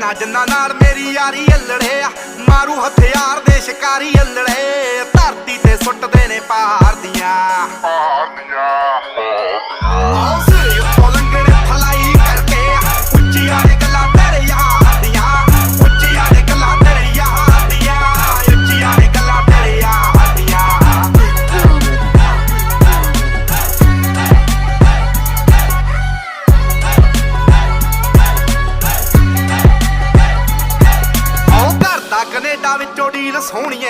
ਜਿੰਨਾ ਜਿੰਨਾ ਨਾਲ ਮੇਰੀ ਯਾਰੀ ਅਲੜੇ ਆ, ਮਾਰੂ ਹਥਿਆਰ ਦੇ ਸ਼ਿਕਾਰੀ ਅਲੜੇ, ਧਰਤੀ ਤੇ ਸੁੱਟਦੇ ਨੇ ਪਹਾੜ ਦੀਆਂ ਸਿਰੇ ਉੱਤੋਂ ਲੰਘਣੇ ਫਲਾਈ ਕਰਕੇ, ਉੱਚੀਆਂ ਨੇ ਗੱਲਾਂ ਤੇਰੇ ਯਾਰ ਦੀਆਂ, ਉੱਚੀਆਂ ਨੇ ਗੱਲਾਂ ਤੇਰੇ ਯਾਰ ਦੀਆਂ, ਉੱਚੀਆਂ ਨੇ ਗੱਲਾਂ ਤੇਰੇ ਯਾਰ ਦੀਆਂ। ਉਹ ਘਰ ਦਾ ਕਨੇਡਾ ਵਿੱਚੋਂ ਡੀਲ ਸੋਹਣੀਏ